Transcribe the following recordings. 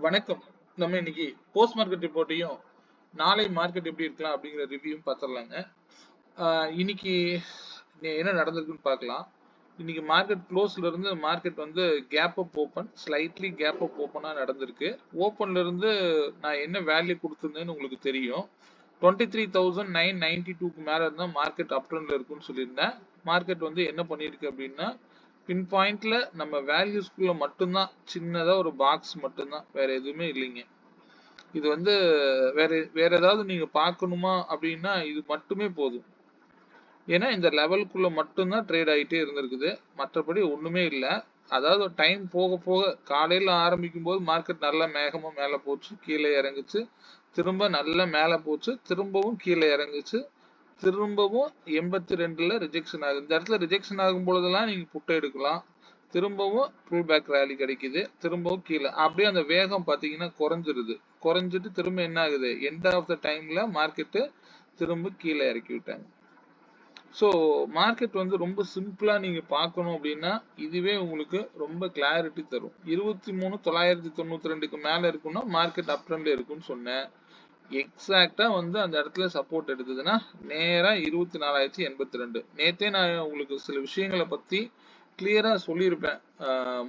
வணக்கம். நம்ம இன்னைக்கு போஸ்ட் மார்க்கெட் ரிப்போர்ட்டையும் நாளை மார்க்கெட் எப்படி இருக்கலாம் அப்படிங்கிற ரிவ்யூவும் பார்த்துடலாங்க. இன்னைக்கு என்ன நடந்திருக்குன்னு பார்க்கலாம். இன்னைக்கு மார்க்கெட் க்ளோஸ்ல இருந்து மார்க்கெட் வந்து gap up open, slightly gap up ஓப்பனா நடந்திருக்கு. ஓப்பன்ல இருந்து நான் என்ன வேல்யூ கொடுத்துருந்தேன்னு உங்களுக்கு தெரியும். 23,992க்கு மேல இருந்தா மார்க்கெட் அப் ட்ரெண்ட்ல இருக்குன்னு சொல்லியிருந்தேன். மார்க்கெட் வந்து என்ன பண்ணிருக்கு அப்படின்னா பின் பாயிண்ட்ல நம்ம வேல்யூஸ்குள்ள மட்டும்தான் சின்னதா ஒரு பாக்ஸ் மட்டும்தான், வேற எதுவுமே இல்லைங்க. இது வந்து வேற வேற ஏதாவது நீங்க பார்க்கணுமா அப்படின்னா இது மட்டுமே போதும். ஏன்னா இந்த லெவலுக்குள்ள மட்டும்தான் ட்ரேட் ஆகிட்டே இருந்திருக்குது, மற்றபடி ஒண்ணுமே இல்லை. அதாவது டைம் போக போக காலையில ஆரம்பிக்கும் போது மார்க்கெட் நல்லா மேகமா மேல போச்சு, கீழே இறங்குச்சு, திரும்ப நல்லா மேல போச்சு, திரும்பவும் கீழே இறங்குச்சு, திரும்பவும் 82ல ரிஜெக்ஷன் ஆகுது. இந்த இடத்துல ரிஜெக்ஷன் ஆகும் பொழுதெல்லாம் நீங்க புட்டை எடுக்கலாம். திரும்பவும் புல் பேக் ரேலி கிடைக்குது, திரும்பவும் கீழே அப்படியே அந்த வேகம் பாத்தீங்கன்னா குறைஞ்சிருது. குறைஞ்சிட்டு திரும்ப என்ன ஆகுது, எண்ட் ஆஃப் த டைம்ல மார்க்கெட்டு திரும்ப கீழே இறக்கி விட்டாங்க. ஸோ மார்க்கெட் வந்து ரொம்ப சிம்பிளா நீங்க பார்க்கணும் அப்படின்னா இதுவே உங்களுக்கு ரொம்ப கிளாரிட்டி தரும். 23,992க்கு மேல இருக்குன்னா மார்க்கெட் அப் ட்ரெண்ட்ல இருக்குன்னு சொன்னேன். எக்ஸாக்டா வந்து அந்த இடத்துல சப்போர்ட் எடுத்ததுன்னா நேரா 24,082. நேத்தே நான் உங்களுக்கு சில விஷயங்களை பத்தி கிளியரா சொல்லியிருப்பேன்.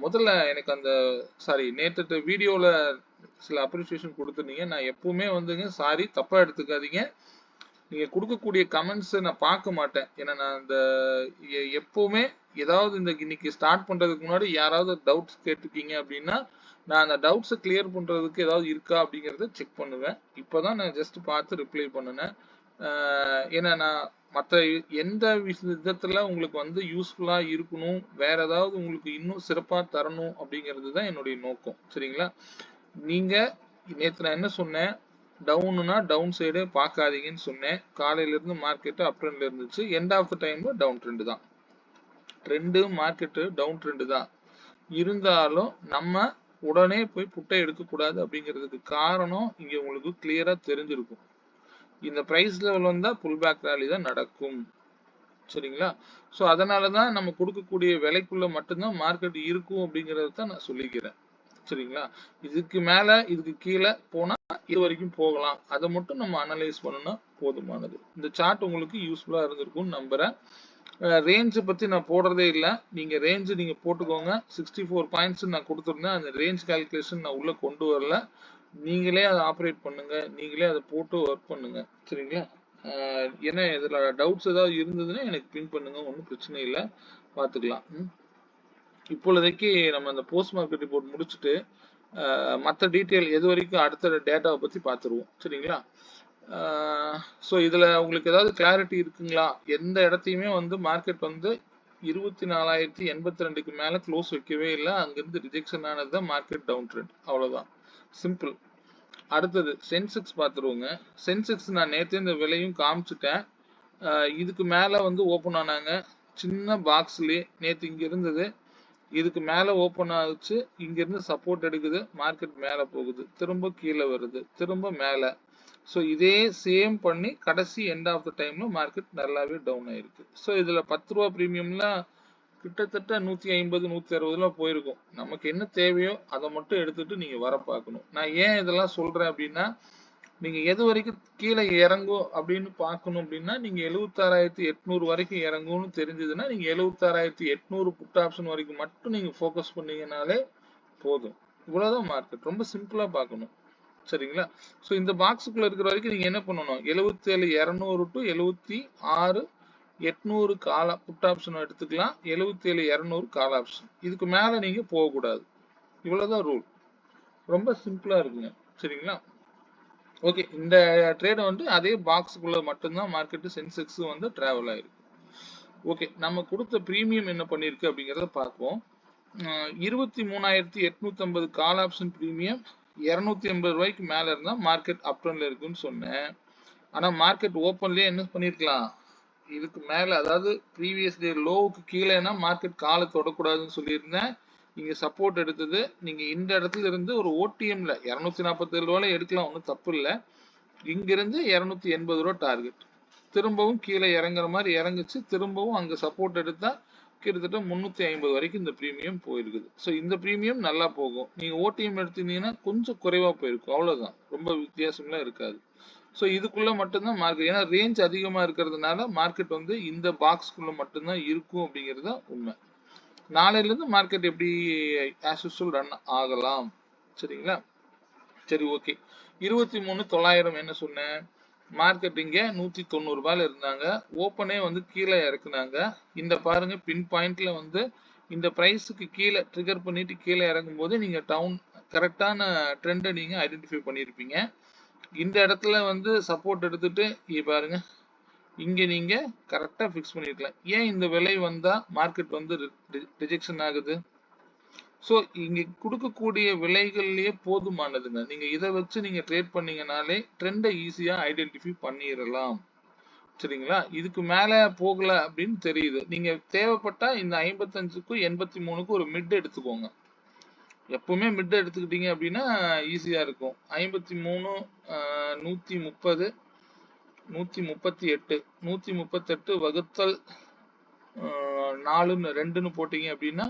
முதல்ல எனக்கு அந்த நேற்று வீடியோல சில அப்ரிசியேஷன் கொடுத்துருந்தீங்க. நான் எப்பவுமே வந்துங்க சாரி தப்பா எடுத்துக்காதீங்க. நீங்க கொடுக்கக்கூடிய கமெண்ட்ஸ் நான் பார்க்க மாட்டேன். ஏன்னா நான் இந்த எப்பவுமே ஏதாவது இந்த இன்னைக்கு ஸ்டார்ட் பண்றதுக்கு முன்னாடி யாராவது டவுட்ஸ் கேட்டிருக்கீங்க அப்படின்னா நான் அந்த டவுட்ஸை கிளியர் பண்றதுக்கு ஏதாவது இருக்கா அப்படிங்கறத செக் பண்ணுவேன். இப்பதான் நான் ஜஸ்ட் பார்த்து ரிப்ளை பண்ணினேன். ஏன்னா நான் மற்ற எந்த விதத்துல உங்களுக்கு வந்து யூஸ்ஃபுல்லா இருக்கணும், வேற ஏதாவது உங்களுக்கு இன்னும் சிறப்பா தரணும் அப்படிங்கிறது தான் என்னுடைய நோக்கம். சரிங்களா? நீங்க நேற்று நான் என்ன சொன்னேன், டவுன்னா டவுன் சைடு பார்க்காதீங்கன்னு சொன்னேன். காலையில இருந்து மார்க்கெட் அப் ட்ரெண்ட்ல இருந்துச்சு, எண்ட் ஆஃப் த டைம்ல டவுன் ட்ரெண்ட் தான். ட்ரெண்டு மார்க்கெட்டு டவுன் ட்ரெண்ட் தான் இருந்தாலும் நம்ம உடனே போய் புட்டை எடுக்கக்கூடாது அப்படிங்கிறதுக்கு காரணம் இங்க உங்களுக்கு கிளியரா தெரிஞ்சிருக்கும். இந்த பிரைஸ் லெவல் வந்தா புல் பேக் ராலி தான் நடக்கும். சரிங்களா? ஸோ அதனாலதான் நம்ம கொடுக்கக்கூடிய விலைக்குள்ள மட்டும்தான் மார்க்கெட் இருக்கும் அப்படிங்கறத தான் நான் சொல்லிக்கிறேன். சரிங்களா? இதுக்கு மேல இதுக்கு கீழே போனா இது வரைக்கும் போகலாம், அதை மட்டும் நம்ம அனலைஸ் பண்ணணும்னா போதுமானது. இந்த சார்ட் உங்களுக்கு யூஸ்ஃபுல்லா இருந்திருக்கும்னு நம்புறேன். ரேஞ்சை பத்தி நான் போடுறதே இல்லை, நீங்க ரேஞ்சு நீங்க போட்டுக்கோங்க. 64 பாயிண்ட்ஸ் நான் கொடுத்துருந்தேன். அந்த ரேஞ்ச் கால்குலேஷன் நான் உள்ள கொண்டு வரல. நீங்களே அதை ஆப்ரேட் பண்ணுங்க, நீங்களே அதை போட்டு ஒர்க் பண்ணுங்க. சரிங்களா? ஏன்னா இதுல டவுட்ஸ் ஏதாவது இருந்ததுன்னா எனக்கு பின் பண்ணுங்க, ஒன்றும் பிரச்சனை இல்லை, பார்த்துக்கலாம். இப்பொழுதைக்கு நம்ம அந்த போஸ்ட் மார்க்கெட் ரிப்போர்ட் முடிச்சுட்டு மற்ற டீட்டெயில் எது வரைக்கும் அடுத்த டேட்டாவை பத்தி பார்த்துருவோம். சரிங்களா? ஸோ இதுல உங்களுக்கு ஏதாவது கிளாரிட்டி இருக்குங்களா? எந்த இடத்தையுமே வந்து மார்க்கெட் வந்து 24,082க்கு மேல க்ளோஸ் வைக்கவே இல்லை, அங்கிருந்து ரிஜெக்ஷன் ஆனது தான் மார்க்கெட் டவுன் ட்ரெண்ட். அவ்வளவுதான், சிம்பிள். அடுத்தது சென்செக்ஸ் பார்த்துருவோங்க. சென்செக்ஸ் நான் நேற்று இந்த விலையும் காமிச்சிட்டேன். இதுக்கு மேல வந்து ஓப்பன் ஆனாங்க சின்ன பாக்ஸ்லயே. நேற்று இங்க இருந்தது, இதுக்கு மேல ஓப்பன் ஆகுச்சு, இங்க இருந்து சப்போர்ட் எடுக்குது, மார்க்கெட் மேல போகுது, திரும்ப கீழே வருது, திரும்ப மேல. ஸோ இதே சேம் பண்ணி கடைசி எண்ட் ஆஃப் த டைம்ல மார்க்கெட் நல்லாவே டவுன் ஆயிருக்கு. ஸோ இதுல 10 ரூபா ப்ரீமியம்லாம் கிட்டத்தட்ட 150 160 போயிருக்கும். நமக்கு என்ன தேவையோ அதை மட்டும் எடுத்துட்டு நீங்க வர பார்க்கணும். நான் ஏன் இதெல்லாம் சொல்றேன் அப்படின்னா, நீங்க எது வரைக்கும் கீழே இறங்கும் அப்படின்னு பார்க்கணும் அப்படின்னா நீங்க 76,800 வரைக்கும் இறங்கும்னு தெரிஞ்சதுன்னா நீங்க 76,800 புட் ஆப்ஷன் வரைக்கும் மட்டும் நீங்க ஃபோக்கஸ் பண்ணீங்கனாலே போதும். இவ்வளவுதான் மார்க்கெட், ரொம்ப சிம்பிளா பார்க்கணும். சரிங்களா? ஸோ இந்த பாக்ஸுக்குள்ள இருக்கிற வரைக்கும் நீங்க என்ன பண்ணணும், 77,200 டு 76,800 கால புட் ஆப்ஷன் எடுத்துக்கலாம், 77,200 கால் ஆப்ஷன். இதுக்கு மேல நீங்க போகக்கூடாது. இவ்வளவுதான் ரூல், ரொம்ப சிம்பிளா இருக்குங்க. சரிங்களா? ஓகே, இந்த ட்ரேட் வந்து அதே பாக்ஸுக்குள்ள மட்டும்தான் மார்க்கெட் சென்செக்ஸ் வந்து டிராவல் ஆயிருக்கு. ஓகே, நம்ம கொடுத்த பிரீமியம் என்ன பண்ணிருக்கு அப்படிங்கறத பார்ப்போம். 23,850 கால் ஆப்ஷன் பிரீமியம் 280 ரூபாய்க்கு மேல இருந்தா மார்க்கெட் அப் ட்ரெண்ட்ல இருக்குன்னு சொன்னேன். ஆனா மார்க்கெட் ஓப்பன்லயே என்ன பண்ணிருக்கலாம், இதுக்கு மேல, அதாவது ப்ரீவியஸ் டே லோவுக்கு கீழேனா மார்க்கெட் காலை தொடக்கூடாதுன்னு சொல்லியிருந்தேன். இங்க சப்போர்ட் எடுத்தது, நீங்க இந்த இடத்துல இருந்து ஒரு ஓடிஎம்ல 247 ரூபாய் எடுக்கலாம், ஒன்றும் தப்பு இல்லை. இங்க இருந்து 280 ரூபா டார்கெட். திரும்பவும் கீழே இறங்குற மாதிரி இறங்குச்சு, திரும்பவும் அங்க சப்போர்ட் எடுத்தா கிட்டத்தட்ட 350 வரைக்கும் இந்த பிரீமியம் போயிருக்குது. ஸோ இந்த பிரீமியம் நல்லா போகும். நீங்க ஓடிஎம் எடுத்தீங்கன்னா கொஞ்சம் குறைவா போயிருக்கும், அவ்வளவுதான். ரொம்ப வித்தியாசம்லாம் இருக்காது. ஸோ இதுக்குள்ள மட்டும்தான் மார்க்கெட், ஏன்னா ரேஞ்ச் அதிகமா இருக்கிறதுனால மார்க்கெட் வந்து இந்த பாக்ஸ்க்குள்ள மட்டும்தான் இருக்கும் அப்படிங்கிறது தான் உண்மை. நாளையில இருந்து மார்க்கெட் எப்படி ஆஸ் யூசுவல் ரன் ஆகலாம். சரிங்களா? சரி, ஓகே. 23,900 என்ன சொன்னேன்? மார்க்கெட் இங்க 190 ரூபாயில இருந்தாங்க. ஓப்பனே வந்து கீழே இறக்குனாங்க. இந்த பாருங்க பின் பாயிண்ட்ல வந்து இந்த பிரைஸுக்கு கீழே ட்ரிகர் பண்ணிட்டு கீழே இறங்கும் போது நீங்க கரெக்டான ட்ரெண்டை நீங்க ஐடென்டிஃபை பண்ணியிருப்பீங்க. இந்த இடத்துல வந்து சப்போர்ட் எடுத்துட்டு பாருங்க, இங்க நீங்க கரெக்டா ஃபிக்ஸ் பண்ணிருக்கலாம். ஏன் இந்த விலை வந்தா மார்க்கெட் வந்து ரிஜெக்ஷன் ஆகுது? ஸோ இங்க கொடுக்கக்கூடிய விலைகள்லயே போதுமானதுங்க. நீங்க இதை வச்சு நீங்க ட்ரேட் பண்ணீங்கனாலே ட்ரெண்டை ஈஸியா ஐடென்டிஃபை பண்ணிடலாம். சரிங்களா? இதுக்கு மேல போகல அப்படின்னு தெரியுது. நீங்க தேவைப்பட்டா இந்த 55க்கும் 83க்கும் ஒரு மிட் எடுத்துக்கோங்க. எப்பவுமே மிட் எடுத்துக்கிட்டீங்க அப்படின்னா ஈஸியா இருக்கும். 53, 130, 138, 138 வகுத்தல் 2ன்னு போட்டீங்க அப்படின்னா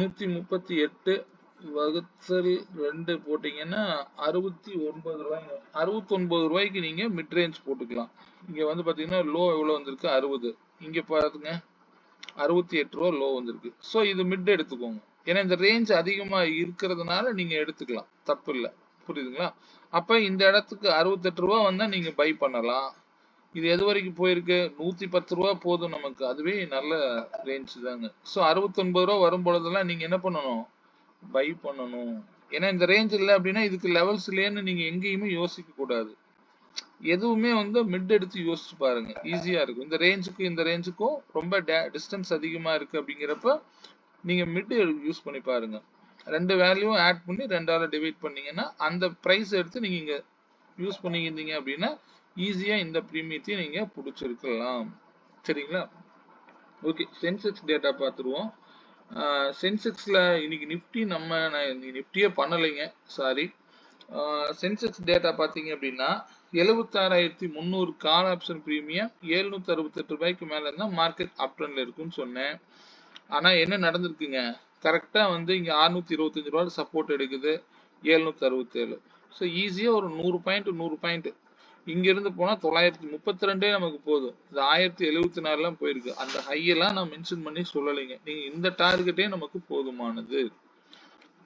138 வகுத்தல் 2 போட்டீங்கன்னா 69 ரூபாய்ங்க. 69 ரூபாய்க்கு நீங்க மிட் ரேஞ்ச் போட்டுக்கலாம். இங்க வந்து பாத்தீங்கன்னா லோ எவ்வளவு வந்திருக்கு? 60. இங்க பாருங்க 68 ரூபா லோ வந்திருக்கு. ஸோ இது மிட் எடுத்துக்கோங்க. ஏன்னா இந்த ரேஞ்ச் அதிகமா இருக்கிறதுனால நீங்க எடுத்துக்கலாம், தப்பு இல்லை. புரியுதுங்களா? அப்ப இந்த இடத்துக்கு 68 ரூபா வந்தா நீங்க பை பண்ணலாம். இது எது வரைக்கும் போயிருக்கு? 110 ரூபா போதும் நமக்கு. அதுவே நல்ல ரேஞ்ச் தாங்க. ஸோ 69 ரூபா வரும் பொழுதெல்லாம் நீங்க என்ன பண்ணணும்? பை பண்ணணும். ஏன்னா இந்த ரேஞ்ச் இல்லை அப்படின்னா இதுக்கு லெவல்ஸ் இல்லைன்னு நீங்க எங்கேயுமே யோசிக்க கூடாது. எதுவுமே வந்து மிட் எடுத்து யோசிச்சு பாருங்க, ஈஸியா இருக்கும். இந்த ரேஞ்சுக்கும் இந்த ரேஞ்சுக்கும் ரொம்ப டிஸ்டன்ஸ் அதிகமா இருக்கு அப்படிங்கிறப்ப நீங்க மிட் யூஸ் பண்ணி பாருங்க. ரெண்டு வேல்யூவும் ஆட் பண்ணி 2ஆல டிவைட் பண்ணீங்கன்னா அந்த பிரைஸ் எடுத்து நீங்க இங்க யூஸ் பண்ணியிருந்தீங்க அப்படின்னா ஈஸியா இந்த பிரீமியத்தையும் நீங்க பிடிச்சிருக்கலாம். சரிங்களா? ஓகே, சென்செக்ஸ் டேட்டா பார்த்துருவோம். சென்செக்ஸ்ல இன்னைக்கு நிப்டி நான் நிப்டியே பண்ணலைங்க, சாரி. சென்செக்ஸ் டேட்டா பார்த்தீங்க அப்படின்னா 76,300 கால் ஆப்ஷன் பிரீமியம் 768 ரூபாய்க்கு மேல இருந்தா மார்க்கெட் அப் ட்ரெண்ட்ல இருக்குன்னு சொன்னேன். ஆனா என்ன நடந்திருக்குங்க? கரெக்டா வந்து இங்க 625 ரூபாய் சப்போர்ட் எடுக்குது 767. ஸோ ஈஸியா ஒரு 100 பாயிண்ட் இங்க இருந்து போனா 932 நமக்கு போதும். இது 1074 போயிருக்கு. அந்த ஹையெல்லாம் நான் மென்ஷன் பண்ணி சொல்லலைங்க. நீங்க இந்த டார்கெட்டே நமக்கு போதுமானது.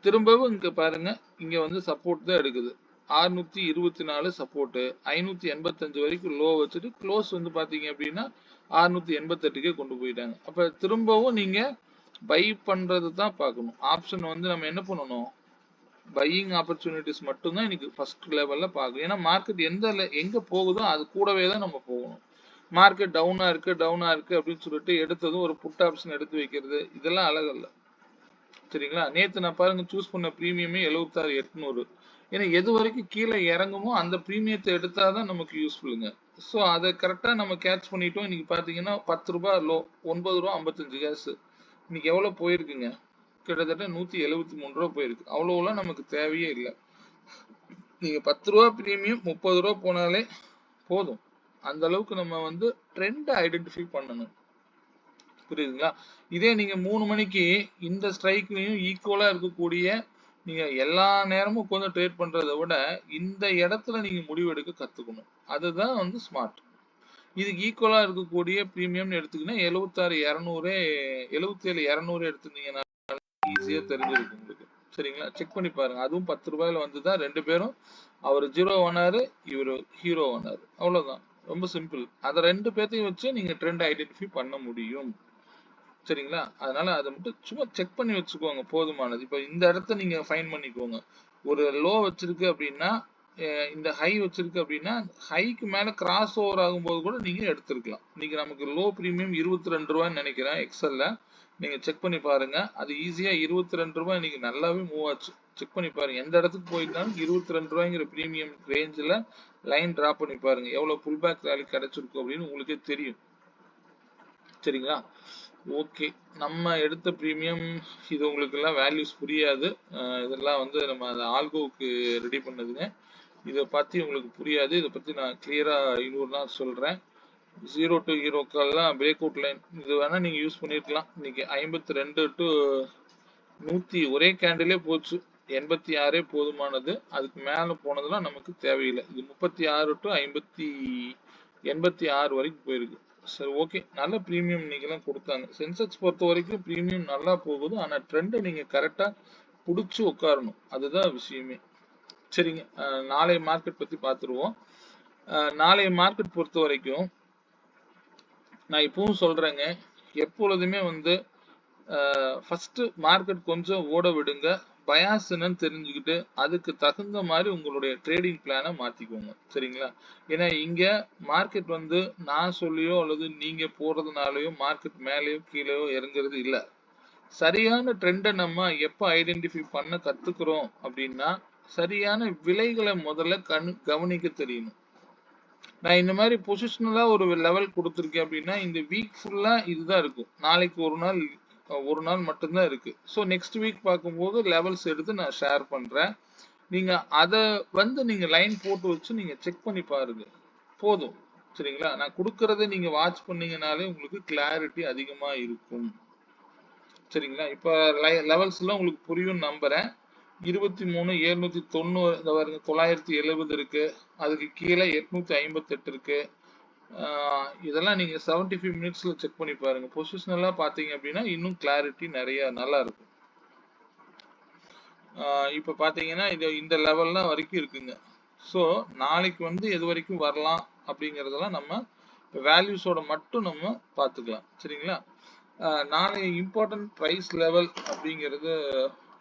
திரும்பவும் இங்க பாருங்க, இங்க வந்து சப்போர்ட் தான் எடுக்குது. 624 சப்போர்ட், 585 வரைக்கும் லோ வச்சுட்டு க்ளோஸ் வந்து பாத்தீங்க அப்படின்னா 688க்கே கொண்டு போயிட்டாங்க. அப்ப திரும்பவும் நீங்க பை பண்றது தான் பார்க்கணும். ஆப்ஷன் வந்து நம்ம என்ன பண்ணணும்? பையிங் ஆப்பர்ச்சுனிட்டிஸ் மட்டும்தான் இன்னைக்கு ஃபர்ஸ்ட் லெவல்ல பார்க்கணும். ஏன்னா மார்க்கெட் எங்க போகுதோ அது கூடவே தான் நம்ம போகணும். மார்க்கெட் டவுனா இருக்கு அப்படின்னு சொல்லிட்டு எடுத்ததும் ஒரு புட் ஆப்ஷன் எடுத்து வைக்கிறது, இதெல்லாம் அழகல்ல. சரிங்களா? நேத்து நான் பாருங்க சூஸ் பண்ண பிரீமியமே 76,800. ஏன்னா எது வரைக்கும் கீழே இறங்குமோ அந்த பிரீமியத்தை எடுத்தாதான் நமக்கு யூஸ்ஃபுல்லுங்க. ஸோ அதை கரெக்டா நம்ம கேட்ச் பண்ணிட்டோம். இன்னைக்கு பாத்தீங்கன்னா 10 ரூபாய் லோ, 9 ரூபா 55 காசு. இன்னைக்கு எவ்வளவு போயிருக்குங்க? கிட்டத்தட்ட 173 ரூபா போயிருக்கு. அவ்வளவுலாம் நமக்கு தேவையே இல்லை. நீங்க 10 ரூபா பிரீமியம் 30 ரூபா போனாலே போதும். அந்த அளவுக்கு நம்ம வந்து ட்ரெண்ட் ஐடென்டிஃபை பண்ணணும். புரியுதுங்களா? இதே நீங்க 3 மணிக்கு இந்த ஸ்ட்ரைக்லயும் ஈக்குவலா இருக்கக்கூடிய, நீங்க எல்லா நேரமும் உட்கார்ந்து ட்ரேட் பண்றதை விட இந்த இடத்துல நீங்க முடிவெடுக்க கத்துக்கணும். அதுதான் வந்து ஸ்மார்ட். இதுக்கு ஈக்குவலா இருக்கக்கூடிய பிரீமியம் எடுத்துக்கினா 77,200 எடுத்திருந்தீங்கன்னா ஈஸியா தெரிஞ்சிருக்கும் உங்களுக்கு. சரிங்களா? செக் பண்ணி பாருங்க. அதுவும் 10 ரூபாயில வந்துதான். 2 பேரும், அவர் 0 ஆனாரு, இவரு ஹீரோ ஆனாரு. அவ்வளவுதான். ரொம்ப சிம்பிள். அத 2 பேர்த்தையும் வச்சு நீங்க ட்ரெண்ட் ஐடென்டிஃபை பண்ண முடியும். சரிங்களா? அதனால அதை மட்டும் சும்மா செக் பண்ணி வச்சுக்கோங்க, போதுமானது. இப்ப இந்த இடத்த நீங்க ஃபைன் பண்ணிக்கோங்க. ஒரு லோ வச்சிருக்கு அப்படின்னா, இந்த ஹை வச்சிருக்கு அப்படின்னா, ஹைக்கு மேல கிராஸ் ஓவர் ஆகும்போது கூட நீங்க எடுத்திருக்கலாம். இன்னைக்கு நமக்கு லோ பிரீமியம் 22 ரூபான்னு நினைக்கிறேன் எக்ஸல்ல. நீங்க செக் பண்ணி பாருங்க. அது ஈஸியா 22 ரூபாய் இன்னைக்கு நல்லாவே மூவ் ஆச்சு. செக் பண்ணி பாருங்க. எந்த இடத்துக்கு போயிட்டாலும் 22 ரூபாய்ங்கிற பிரீமியம் ரேஞ்சில் லைன் டிராப் பண்ணி பாருங்க. எவ்வளவு புல் பேக் ரேலி கிடைச்சிருக்கும் அப்படின்னு உங்களுக்கே தெரியும். சரிங்களா? ஓகே, நம்ம எடுத்த பிரீமியம் இது உங்களுக்கு எல்லாம் வேல்யூஸ் புரியாது. இதெல்லாம் வந்து நம்ம ஆல்கோவுக்கு ரெடி பண்ணதுங்க. இதை பத்தி உங்களுக்கு புரியாது. இதை பத்தி நான் கிளியரா இன்னொரு நாள் சொல்றேன். 0 to ஹீரோக்கெல்லாம் பிரேக் அவுட் லைன் இது வேணா நீங்க யூஸ் பண்ணிருக்கலாம். இன்னைக்கு 52 to 100 ஒரே கேண்டிலே போச்சு. 86 போதுமானது. அதுக்கு மேல போனதெல்லாம் நமக்கு தேவையில்லை. இது 36 to 86 வரைக்கும் போயிருக்கு. சரி, ஓகே. நல்ல பிரீமியம் இன்னைக்கெல்லாம் கொடுத்தாங்க. சென்செக்ஸ் பொறுத்த வரைக்கும் பிரீமியம் நல்லா போகுது. ஆனா ட்ரெண்டை நீங்க கரெக்டா புடிச்சு உட்காரணும். அதுதான் விஷயமே. சரிங்க. நாளைய மார்க்கெட் பத்தி பார்த்துருவோம். நாளைய மார்க்கெட் பொறுத்த வரைக்கும் நான் இப்பவும் சொல்றேங்க, எப்பொழுதுமே வந்து ஃபர்ஸ்ட் மார்க்கெட் கொஞ்சம் ஓட விடுங்க. பயாஸ் என்னன்னு தெரிஞ்சுக்கிட்டு அதுக்கு தகுந்த மாதிரி உங்களுடைய ட்ரேடிங் பிளானை மாத்திக்கோங்க. சரிங்களா? ஏன்னா இங்க மார்க்கெட் வந்து நான் சொல்லியோ அல்லது நீங்க போறதுனாலயோ மார்க்கெட் மேலேயோ கீழேயோ இறங்குறது இல்லை. சரியான ட்ரெண்டை நம்ம எப்போ ஐடென்டிஃபை பண்ண கத்துக்கிறோம் அப்படின்னா சரியான விலைகளை முதல்ல கவனிக்க தெரியணும். நான் இந்த மாதிரி பொசிஷனலா ஒரு லெவல் கொடுத்துருக்கேன் அப்படின்னா இந்த வீக் ஃபுல்லா இதுதான் இருக்கும். நாளைக்கு ஒரு நாள் மட்டும்தான் இருக்கு. ஸோ நெக்ஸ்ட் வீக் பார்க்கும்போது லெவல்ஸ் எடுத்து நான் ஷேர் பண்றேன். நீங்க அதை வந்து நீங்க லைன் போட்டு வச்சு நீங்க செக் பண்ணி பாருங்க போதும். சரிங்களா? நான் கொடுக்கறத நீங்க வாட்ச் பண்ணீங்கனாலே உங்களுக்கு கிளாரிட்டி அதிகமா இருக்கும். சரிங்களா? இப்ப லெவல்ஸ் எல்லாம் உங்களுக்கு புரியும் நம்புறேன். 23,790 இந்த பாருங்க 970 இருக்கு. அதுக்கு கீழே 858 இருக்கு. இதெல்லாம் நீங்க 75 மினிட்ஸ்ல செக் பண்ணி பாருங்க. பொசிஷனலா பாத்தீங்க அப்படின்னா இன்னும் கிளாரிட்டி நிறைய நல்லா இருக்கும். இப்ப பாத்தீங்கன்னா இந்த லெவல்லாம் வரைக்கும் இருக்குங்க. ஸோ நாளைக்கு வந்து எது வரைக்கும் வரலாம் அப்படிங்கறதெல்லாம் நம்ம வேல்யூஸோட மட்டும் நம்ம பார்த்துக்கலாம். சரிங்களா? நாளைய இம்பார்ட்டன்ட் பிரைஸ் லெவல் அப்படிங்கறது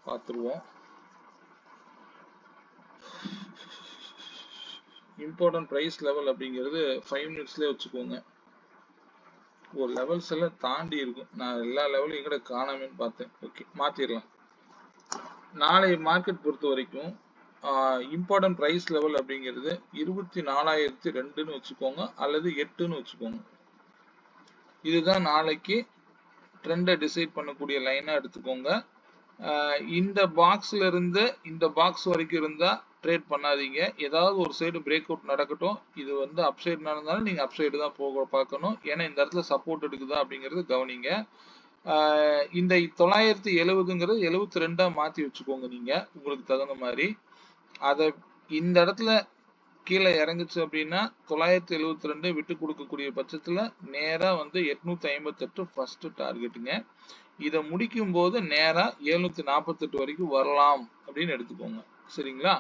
பார்த்துருவோம். இம்பார்ட்டன்ட் பிரைஸ் லெவல் அப்படிங்கிறது 5 மினிட்ஸ்லேயே வச்சுக்கோங்க. ஒரு லெவல்ஸ் எல்லாம் தாண்டி இருக்கும். நான் எல்லா லெவலும் எங்கட காணாமன்னு பார்த்தேன். ஓகே, மாத்திரலாம். நாளை மார்க்கெட் பொறுத்த வரைக்கும் இம்பார்ட்டன்ட் பிரைஸ் லெவல் அப்படிங்கிறது 24,002ன்னு வச்சுக்கோங்க அல்லது 8ன்னு வச்சுக்கோங்க. இதுதான் நாளைக்கு ட்ரெண்டை டிசைட் பண்ணக்கூடிய லைனா எடுத்துக்கோங்க. இந்த பாக்ஸ்ல இருந்து இந்த பாக்ஸ் வரைக்கும் இருந்தா ட்ரேட் பண்ணாதீங்க. ஏதாவது ஒரு சைடு பிரேக் அவுட் நடக்கட்டும். இது வந்து அப் சைடு நடந்தாலும் நீங்க அப் சைடு தான் போக பார்க்கணும். ஏன்னா இந்த இடத்துல சப்போர்ட் எடுக்குதா அப்படிங்கறது கவனிங்க. இந்த 970ங்கிறது 72ஆ மாத்தி வச்சுக்கோங்க நீங்க உங்களுக்கு தகுந்த மாதிரி. அதை இந்த இடத்துல கீழே இறங்குச்சு அப்படின்னா 972 விட்டு கொடுக்கக்கூடிய பட்சத்துல நேரா வந்து 858 ஃபர்ஸ்ட் டார்கெட்டுங்க. இதை முடிக்கும் போது நேரா 748 வரைக்கும் வரலாம் அப்படின்னு எடுத்துக்கோங்க. சரிங்களா?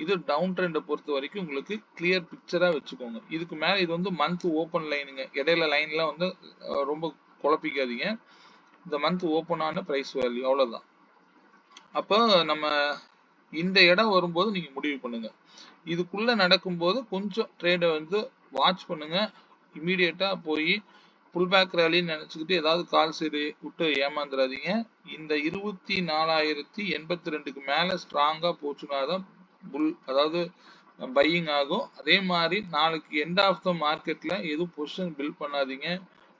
இது டவுன் ட்ரெண்டை பொறுத்த வரைக்கும் உங்களுக்கு கிளியர் பிக்சரா வச்சுக்கோங்க. இதுக்கு மேல இது வந்து மந்த் ஓப்பன் லைனுங்க. இடையில லைன்லாம் வந்து ரொம்ப குழப்பிக்காதீங்க. இந்த மந்த் ஓப்பன் ஆன பிரைஸ் வேல்யூ அவ்வளவுதான். அப்போ நம்ம இந்த இடம் வரும்போது நீங்க முடிவு பண்ணுங்க. இதுக்குள்ள நடக்கும்போது கொஞ்சம் ட்ரேடை வந்து வாட்ச் பண்ணுங்க. இமீடியட்டா போய் புல் பேக் ரேலின்னு நினைச்சுக்கிட்டு ஏதாவது கால் சைடு விட்டு ஏமாந்துடாதீங்க. இந்த 24,082க்கு மேல ஸ்ட்ராங்கா போச்சுனாதான் புல் அதாவது பையிங் ஆகும். அதே மாதிரி நாளைக்கு எண்ட் ஆஃப் த மார்க்கெட்ல எதுவும் பொசிஷன் பில்ட் பண்ணாதீங்க.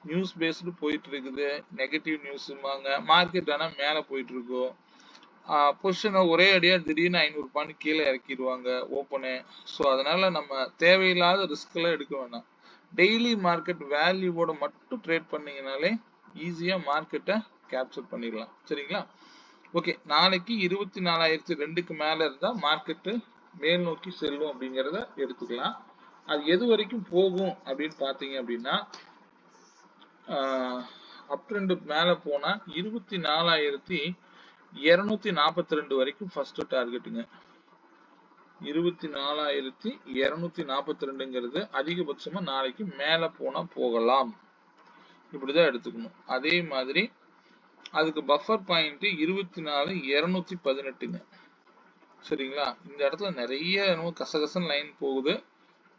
நியூஸ் பேஸ்டு போயிட்டு இருக்குது. நெகட்டிவ் நியூஸ்மாங்க. மார்க்கெட் ஆனா மேல போயிட்டு இருக்கும். பொசிஷனை ஒரே அடியா திடீர்னு 500 பாயிண்ட் கீழே இறக்கிடுவாங்க ஓப்பனு. ஸோ அதனால நம்ம தேவையில்லாத ரிஸ்க் எல்லாம் எடுக்க வேணாம். டெய்லி மார்க்கெட் வேல்யூவோட மட்டும் ட்ரேட் பண்ணீங்கனாலே ஈஸியா மார்க்கெட்டை கேப்சர் பண்ணிடலாம். சரிங்களா? ஓகே, நாளைக்கு 24,002க்கு மேல இருந்தா மார்க்கெட்டு மேல் நோக்கி செல்லும் அப்படிங்கிறத எடுத்துக்கலாம். அது எது வரைக்கும் போகும் அப்படின்னு பாத்தீங்க அப்படின்னா அப் ட்ரெண்ட் மேல போனா 24,242 வரைக்கும் ஃபர்ஸ்ட் டார்கெட்டுங்க. 24,242ங்கிறது அதிகபட்சமா நாளைக்கு மேல போனா போகலாம். இப்படிதான் எடுத்துக்கணும். அதே மாதிரி அதுக்கு பஃபர் பாயிண்ட் 24,218ங்க. சரிங்களா? இந்த இடத்துல நிறைய கசகசன் லைன் போகுது.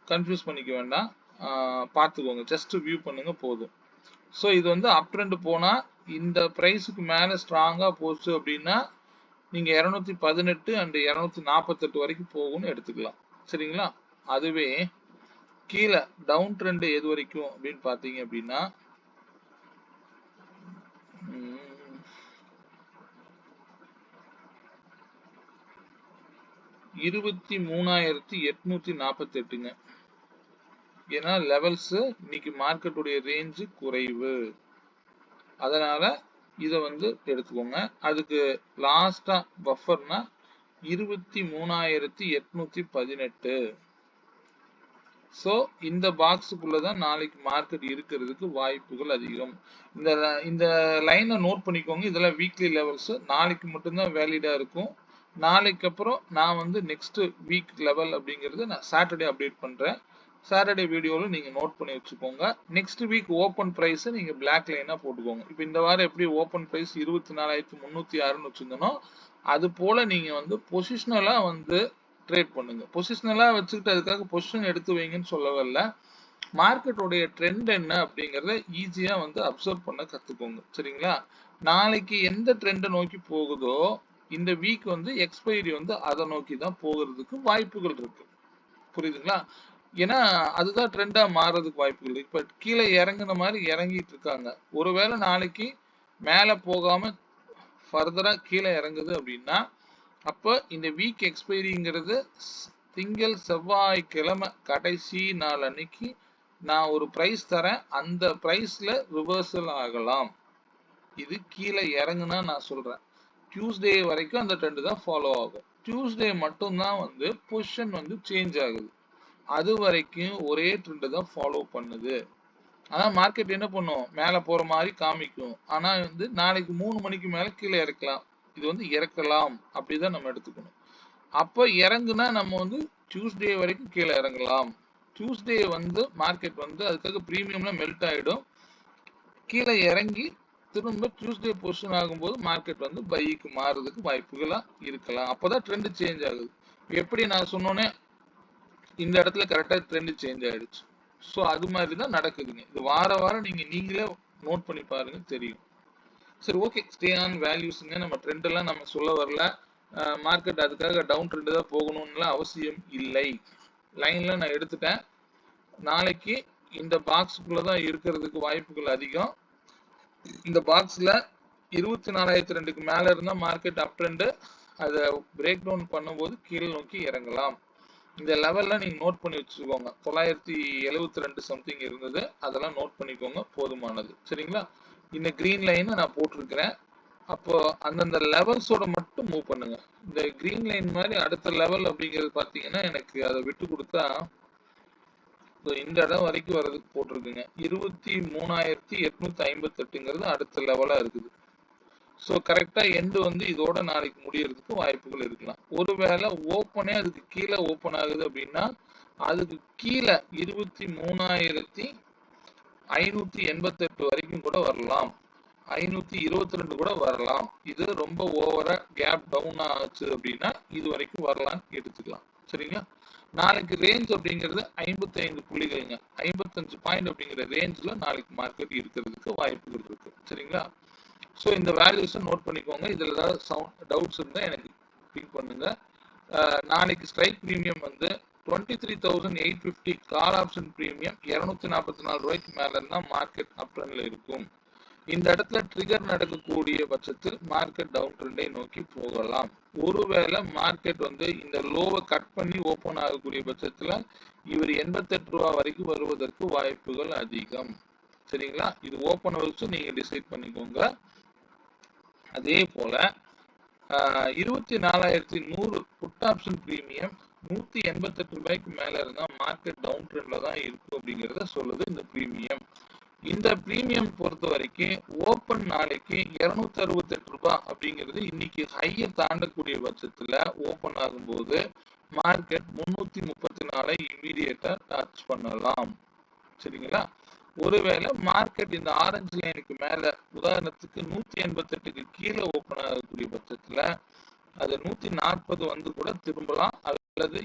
கன்ஃபியூஸ் பண்ணிக்க வேண்டாம். பார்த்துக்கோங்க. ஜஸ்ட் வியூ பண்ணுங்க போதும். ஸோ இது வந்து அப் ட்ரெண்ட் போனா இந்த பிரைஸுக்கு மேல ஸ்ட்ராங்கா போச்சு அப்படின்னா நீங்க 218 அண்ட் 248 வரைக்கும் போகும்னு எடுத்துக்கலாம். சரிங்களா? அதுவே கீழே டவுன் ட்ரெண்ட் எது வரைக்கும் அப்படின்னு பாத்தீங்க அப்படின்னா 23,848ங்க. ஏன்னா லெவல்ஸ் இன்னைக்கு மார்க்கெட்டுடைய ரேஞ்சு குறைவு, அதனால இதை வந்து எடுத்துக்கோங்க. அதுக்கு லாஸ்டா பஃபர்னா 23,818. ஸோ இந்த பாக்ஸுக்குள்ள தான் நாளைக்கு மார்க்கெட் இருக்கிறதுக்கு வாய்ப்புகள் அதிகம். இந்த இந்த லைனை நோட் பண்ணிக்கோங்க. இதெல்லாம் வீக்லி லெவல்ஸ், நாளைக்கு மட்டும்தான் வேலிடா இருக்கும். நாளைக்கு அப்புறம் நான் வந்து நெக்ஸ்ட் வீக் லெவல் அப்படிங்கிறது நான் சாட்டர்டே அப்டேட் பண்றேன். சாட்டர்டே வீடியோவில் நீங்க நோட் பண்ணி வச்சுக்கோங்க. நெக்ஸ்ட் வீக் ஓப்பன் பிரைஸ் நீங்க பிளாக் லைனா போட்டுக்கோங்க. இப்போ இந்த வாரம் எப்படி ஓப்பன் பிரைஸ் 24,306ன்னு வச்சிருந்தனோ அது போல நீங்க வந்து பொசிஷனலா வந்து ட்ரேட் பண்ணுங்க. பொசிஷனலா வச்சுக்கிட்டு அதுக்காக பொசிஷன் எடுத்து வைங்கன்னு சொல்ல வரல. மார்க்கெட்டோடைய ட்ரெண்ட் என்ன அப்படிங்கறத ஈஸியா வந்து அப்சர்வ் பண்ண கத்துக்கோங்க. சரிங்களா? நாளைக்கு எந்த ட்ரெண்டை நோக்கி போகுதோ இந்த வீக் வந்து எக்ஸ்பைரி வந்து அதை நோக்கி தான் போகிறதுக்கு வாய்ப்புகள் இருக்கு. புரியுதுங்களா? ஏன்னா அதுதான் ட்ரெண்டா மாறதுக்கு வாய்ப்புகள் இருக்கு. இப்ப கீழே இறங்குன மாதிரி இறங்கிட்டு இருக்காங்க. ஒருவேளை நாளைக்கு மேல போகாம ஃபர்தரா கீழே இறங்குது அப்படின்னா அப்ப இந்த வீக் எக்ஸ்பைரிங்கிறது திங்கள் செவ்வாய்க்கிழமை கடைசி நாள் அன்னைக்கு நான் ஒரு பிரைஸ் தரேன். அந்த பிரைஸ்ல ரிவர்சல் ஆகலாம். இது கீழே இறங்குனா நான் சொல்றேன். டியூஸ்டே வரைக்கும் அந்த ட்ரெண்ட் தான் ஃபாலோ ஆகும். டியூஸ்டே மட்டும்தான் வந்து பொசிஷன் வந்து சேஞ்ச் ஆகுது. அது வரைக்கும் ஒரே ட்ரெண்ட் தான் ஃபாலோ பண்ணுது. ஆனா மார்க்கெட் என்ன பண்ணும்? மேல போற மாதிரி காமிக்கும். ஆனா வந்து நாளைக்கு 3 மணிக்கு மேல கீழே இறக்கலாம். இது வந்து இறக்கலாம் அப்படிதான் நம்ம எடுத்துக்கணும். அப்ப இறங்குனா நம்ம வந்து டியூஸ்டே வரைக்கும் கீழே இறங்கலாம். டியூஸ்டே வந்து மார்க்கெட் வந்து அதுக்காக பிரீமியம்ல மெல்ட் ஆயிடும். கீழே இறங்கி திரும்ப டியூஸ்டே பொசிஷன் ஆகும்போது மார்க்கெட் வந்து பைக்கு மாறுறதுக்கு வாய்ப்புகளா இருக்கலாம். அப்பதான் ட்ரெண்ட் சேஞ்ச் ஆகுது. எப்படி நான் சொன்னோன்னே இந்த இடத்துல கரெக்டா ட்ரெண்ட் சேஞ்ச் ஆயிடுச்சு. ஸோ அது மாதிரி தான் நடக்குதுங்க. இது வாரம் நீங்களே நோட் பண்ணி பாருங்க தெரியும். சரி, ஓகே. Stay on வேல்யூஸ்ங்க. நம்ம ட்ரெண்ட் எல்லாம் நம்ம சொல்ல வரல. மார்க்கெட் அதுக்காக டவுன் ட்ரெண்ட் தான் போகணும்னு அவசியம் இல்லை. லைன்ல நான் எடுத்துட்டேன். நாளைக்கு இந்த பாக்ஸுக்குள்ள தான் இருக்கிறதுக்கு வாய்ப்புகள் அதிகம். இந்த பாக்ஸ்ல 24,002க்கு மேல இருந்தா மார்க்கெட் அப் ட்ரெண்ட். அதை பிரேக் டவுன் பண்ணும்போது கீழ் நோக்கி இறங்கலாம். இந்த லெவல்ல நீங்க நோட் பண்ணி வச்சுக்கோங்க. 972 சம்திங் இருந்தது, அதெல்லாம் நோட் பண்ணிக்கோங்க, போதுமானது. சரிங்களா? இந்த கிரீன் லைன் நான் போட்டிருக்கிறேன். அப்போ அந்தந்த லெவல்ஸோட மட்டும் மூவ் பண்ணுங்க. இந்த கிரீன் லைன் மாதிரி அடுத்த லெவல் அப்படிங்கிறது பாத்தீங்கன்னா எனக்கு அதை விட்டு கொடுத்தா இந்த இடம் வரைக்கும் வர்றதுக்கு போட்டிருக்குங்க. 23,858ங்கிறது அடுத்த லெவலா இருக்குது. ஸோ கரெக்டா எண்டு வந்து இதோட நாளைக்கு முடியறதுக்கு வாய்ப்புகள் இருக்கலாம். ஒருவேளை ஓப்பனே அதுக்கு கீழே ஓப்பன் ஆகுது அப்படின்னா அதுக்கு கீழே 23,588 வரைக்கும் கூட வரலாம். 522 கூட வரலாம். இது ரொம்ப ஓவரா கேப் டவுன் ஆச்சு அப்படின்னா இது வரைக்கும் வரலாம்னு எடுத்துக்கலாம். சரிங்களா? நாளைக்கு ரேஞ்ச் அப்படிங்கிறது 55 புள்ளிகள்ங்க. 55 பாயிண்ட் அப்படிங்கிற ரேஞ்சில் நாளைக்கு மார்க்கெட் இருக்கிறதுக்கு வாய்ப்புகள் இருக்கு. சரிங்களா? ஸோ இந்த வேல்யூஸை நோட் பண்ணிக்கோங்க. இதில் ஏதாவது டவுட்ஸ் இருந்தால் எனக்கு பிங் பண்ணுங்க. நாளைக்கு ஸ்ட்ரைக் ப்ரீமியம் வந்து 23,850 கால் ஆப்ஷன் ப்ரீமியம் 244 ரூபாய்க்கு மேல இருந்தா மார்க்கெட் அப் ட்ரெண்ட்ல இருக்கும். இந்த இடத்துல ட்ரிகர் நடக்கக்கூடிய பட்சத்தில் மார்க்கெட் டவுன் ட்ரெண்டை நோக்கி போகலாம். ஒருவேளை மார்க்கெட் வந்து இந்த லோவை கட் பண்ணி ஓபன் ஆகக்கூடிய பட்சத்துல இவர் 88 ரூபாய் வரைக்கும் வருவதற்கு வாய்ப்புகள் அதிகம். சரிங்களா? இது ஓபன் வச்சு நீங்க டிசைட் பண்ணிக்கோங்க. அதே போல 24,100 புட் ஆப்ஷன் பிரீமியம் 188 ரூபாய்க்கு மேல இருந்தா மார்க்கெட் டவுன் ட்ரெண்ட்ல தான் இருக்கும் அப்படிங்கறத சொல்லுது இந்த பிரீமியம். இந்த பிரீமியம் பொறுத்த வரைக்கும் ஓபன் நாளைக்கு 268 ரூபாய் அப்படிங்கிறது இன்னைக்கு ஹையை தாண்டக்கூடிய பட்சத்துல ஓபன் ஆகும்போது மார்க்கெட் 334 இமீடியட்டா டச் பண்ணலாம். சரிங்களா? ஒருவேளை மார்க்கெட் இந்த ஆரஞ்சு லைனுக்கு மேல உதாரணத்துக்கு 188க்கு கீழே ஓபன் ஆகக்கூடிய பட்சத்துல அது 140 வந்து கூட திரும்பலாம். அல்லது